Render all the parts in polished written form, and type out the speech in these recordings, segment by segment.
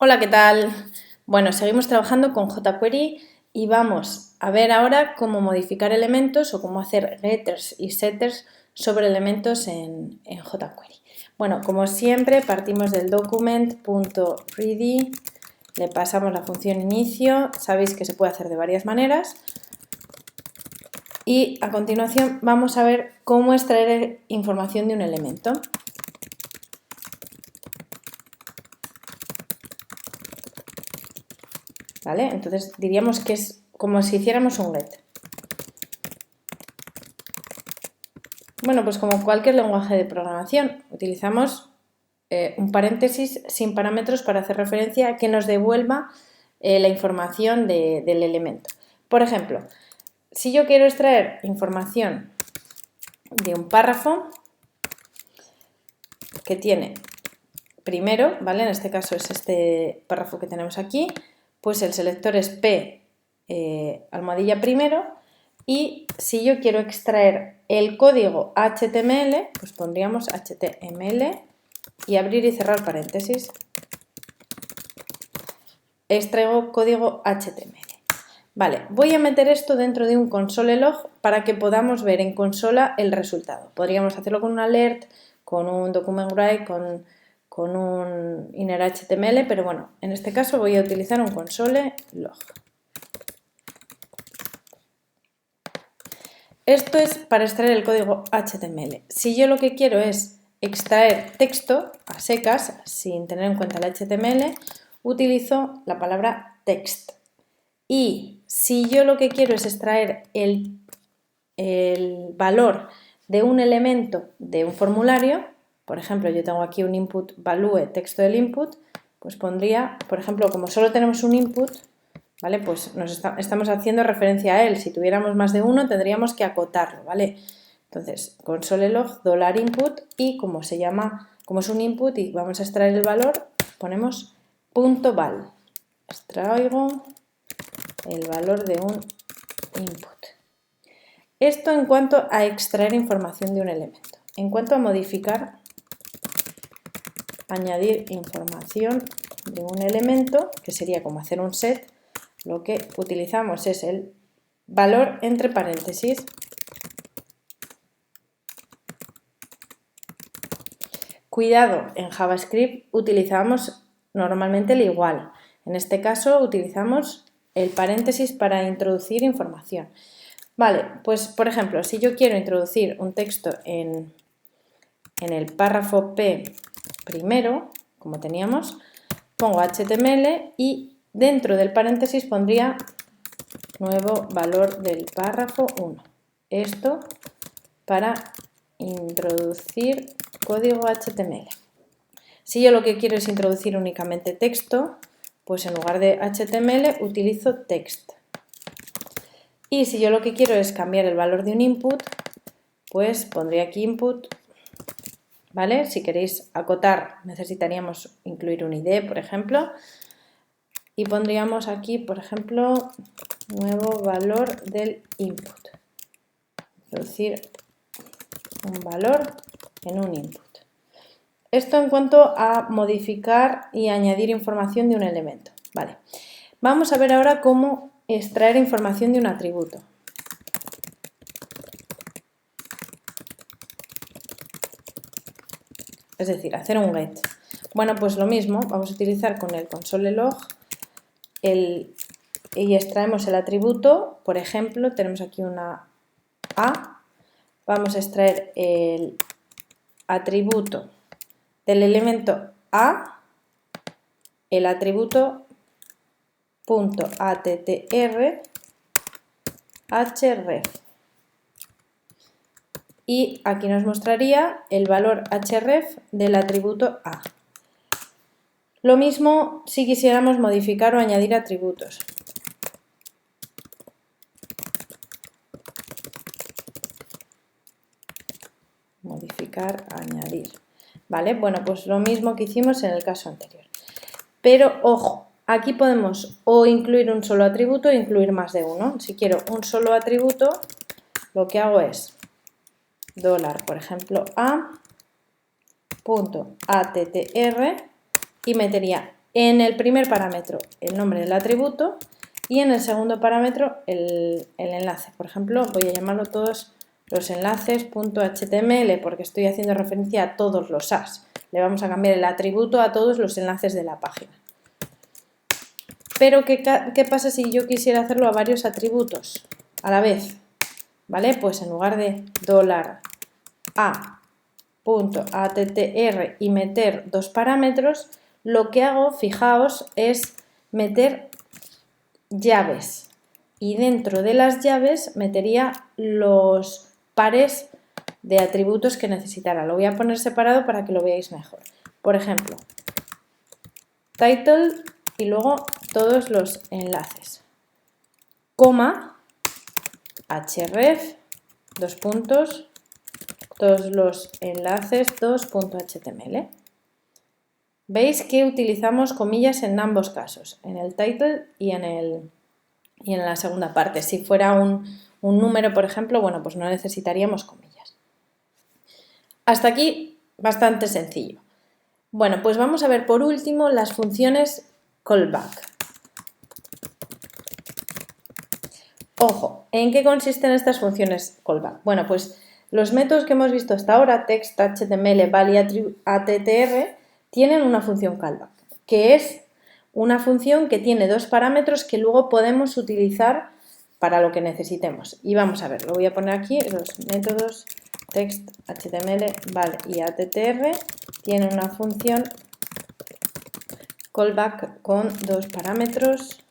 Hola, ¿qué tal? Bueno, seguimos trabajando con jQuery y vamos a ver ahora cómo modificar elementos o cómo hacer getters y setters sobre elementos en jQuery. Bueno, como siempre partimos del document.ready, le pasamos la función inicio, sabéis que se puede hacer de varias maneras y a continuación vamos a ver cómo extraer información de un elemento. ¿Vale? Entonces diríamos que es como si hiciéramos un get. Bueno, pues como cualquier lenguaje de programación, utilizamos un paréntesis sin parámetros para hacer referencia a que nos devuelva la información del elemento. Por ejemplo, si yo quiero extraer información de un párrafo que tiene primero, ¿vale? En este caso es este párrafo que tenemos aquí, pues el selector es P almohadilla primero, y si yo quiero extraer el código HTML, pues pondríamos HTML y abrir y cerrar paréntesis. Extraigo código HTML. Vale, voy a meter esto dentro de un console log para que podamos ver en consola el resultado. Podríamos hacerlo con un alert, con un document write, con un inner HTML, pero bueno, en este caso voy a utilizar un console log. Esto es para extraer el código HTML. Si yo lo que quiero es extraer texto a secas, sin tener en cuenta el HTML, utilizo la palabra text. Y si yo lo que quiero es extraer el valor de un elemento de un formulario, por ejemplo, yo tengo aquí un input value, texto del input, pues pondría, por ejemplo, como solo tenemos un input, ¿vale? Pues estamos haciendo referencia a él. Si tuviéramos más de uno, tendríamos que acotarlo, ¿vale? Entonces, console log $input y como se llama, como es un input y vamos a extraer el valor, ponemos .val. Extraigo el valor de un input. Esto en cuanto a extraer información de un elemento. En cuanto a modificar, añadir información de un elemento, que sería como hacer un set, lo que utilizamos es el valor entre paréntesis. Cuidado, en JavaScript utilizamos normalmente el igual. En este caso utilizamos el paréntesis para introducir información. Vale, pues por ejemplo, si yo quiero introducir un texto en el párrafo P primero, como teníamos, pongo HTML y dentro del paréntesis pondría nuevo valor del párrafo 1. Esto para introducir código HTML. Si yo lo que quiero es introducir únicamente texto, pues en lugar de HTML utilizo text. Y si yo lo que quiero es cambiar el valor de un input, pues pondría aquí input, ¿vale? Si queréis acotar, necesitaríamos incluir un ID, por ejemplo, y pondríamos aquí, por ejemplo, nuevo valor del input. Introducir un valor en un input. Esto en cuanto a modificar y añadir información de un elemento. Vale. Vamos a ver ahora cómo extraer información de un atributo. Es decir, hacer un get. Bueno, pues lo mismo, vamos a utilizar con el console log y extraemos el atributo. Por ejemplo, tenemos aquí una A. Vamos a extraer el atributo del elemento A, el atributo .attr href. Y aquí nos mostraría el valor href del atributo A. Lo mismo si quisiéramos modificar o añadir atributos. Modificar, añadir. ¿Vale? Bueno, pues lo mismo que hicimos en el caso anterior. Pero, ojo, aquí podemos o incluir un solo atributo o incluir más de uno. Si quiero un solo atributo, lo que hago es $, por ejemplo, a.attr y metería En el primer parámetro el nombre del atributo y en el segundo parámetro el enlace. Por ejemplo, voy a llamarlo todos los enlaces.html porque estoy haciendo referencia a todos los as. Le vamos a cambiar el atributo a todos los enlaces de la página. Pero ¿qué pasa si yo quisiera hacerlo a varios atributos a la vez? ¿Vale? Pues en lugar de $a.attr y meter dos parámetros, lo que hago, fijaos, es meter llaves. Y dentro de las llaves metería los pares de atributos que necesitara. Lo voy a poner separado para que lo veáis mejor. Por ejemplo, title y luego todos los enlaces, coma, href, dos puntos, todos los enlaces, dos.html. Veis que utilizamos comillas en ambos casos, en el title y en la segunda parte. Si fuera un número, por ejemplo, bueno, pues no necesitaríamos comillas. Hasta aquí bastante sencillo. Bueno, pues vamos a ver por último las funciones callback. Ojo, ¿en qué consisten estas funciones callback? Bueno, pues los métodos que hemos visto hasta ahora, text, html, val y attr, tienen una función callback, que es una función que tiene dos parámetros que luego podemos utilizar para lo que necesitemos. Y vamos a ver, lo voy a poner aquí, los métodos text, html, val y attr tienen una función callback con dos parámetros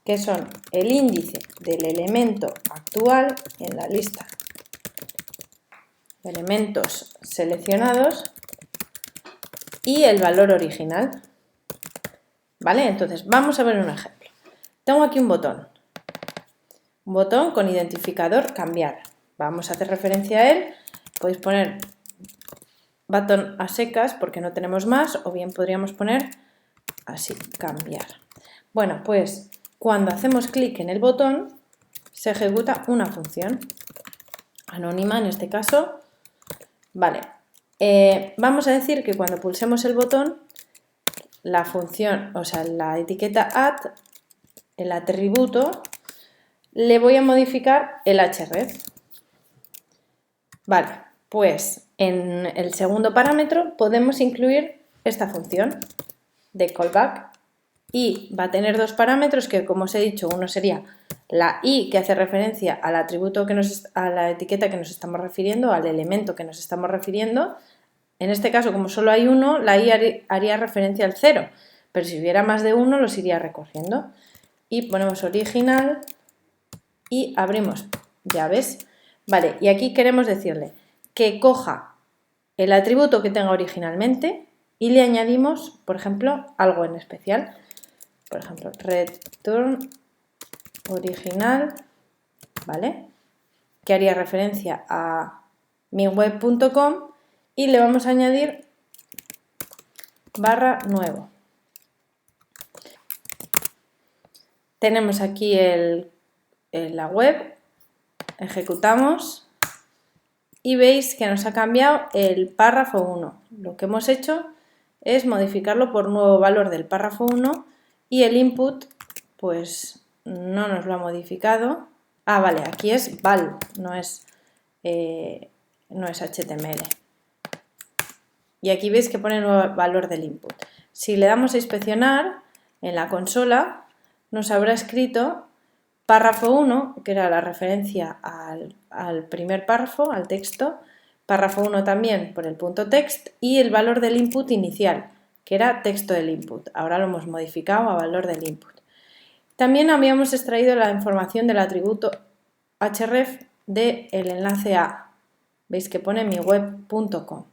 que son el índice del elemento actual en la lista de elementos seleccionados y el valor original. ¿Vale? Entonces, vamos a ver un ejemplo. Tengo aquí un botón con identificador cambiar. Vamos a hacer referencia a él. Podéis poner botón a secas porque no tenemos más, o bien podríamos poner así, cambiar. Bueno, pues cuando hacemos clic en el botón se ejecuta una función anónima en este caso. Vale, vamos a decir que cuando pulsemos el botón, la función, o sea, la etiqueta add, el atributo, le voy a modificar el href. Vale, pues en el segundo parámetro podemos incluir esta función de callback y va a tener dos parámetros que, como os he dicho, uno sería la i, que hace referencia al atributo a la etiqueta que nos estamos refiriendo, al elemento que nos estamos refiriendo. En este caso, como solo hay uno, la i haría referencia al 0, pero si hubiera más de uno los iría recorriendo. Y ponemos original y abrimos llaves. Vale, y aquí queremos decirle que coja el atributo que tenga originalmente y le añadimos, por ejemplo, algo en especial. Por ejemplo, return original, ¿vale? Que haría referencia a miweb.com y le vamos a añadir barra nuevo. Tenemos aquí la web, ejecutamos y veis que nos ha cambiado el párrafo 1. Lo que hemos hecho es modificarlo por nuevo valor del párrafo 1 y el input pues no nos lo ha modificado. Ah, vale, aquí es val, no es HTML. Y aquí veis que pone nuevo valor del input. Si le damos a inspeccionar, en la consola nos habrá escrito párrafo 1, que era la referencia al primer párrafo, al texto, párrafo 1 también por el punto text y el valor del input inicial, que era texto del input. Ahora lo hemos modificado a valor del input. También habíamos extraído la información del atributo href del enlace a. Veis que pone miweb.com.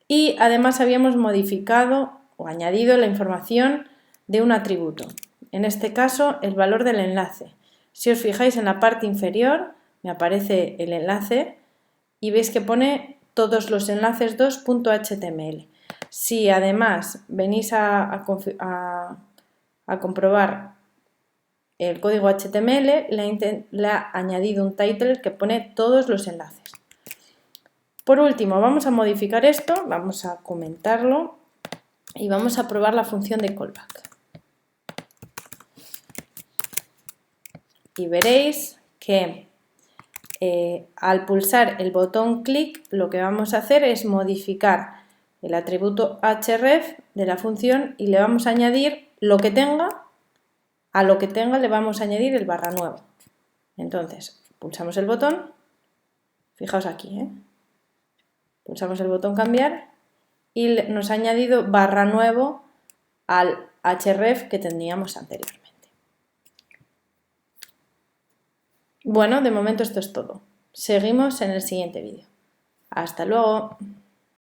Y además habíamos modificado o añadido la información de un atributo. En este caso, el valor del enlace. Si os fijáis en la parte inferior, me aparece el enlace y veis que pone todos los enlaces 2.html. Si además venís a comprobar el código HTML, le ha añadido un title que pone todos los enlaces. Por último, vamos a modificar esto, vamos a comentarlo y vamos a probar la función de callback. Y veréis que al pulsar el botón clic lo que vamos a hacer es modificar el atributo href de la función y le vamos a añadir lo que tenga, a lo que tenga le vamos a añadir el barra nuevo. Entonces, pulsamos el botón, fijaos aquí, pulsamos el botón cambiar y nos ha añadido barra nuevo al href que teníamos anteriormente. Bueno, de momento esto es todo. Seguimos en el siguiente vídeo. Hasta luego.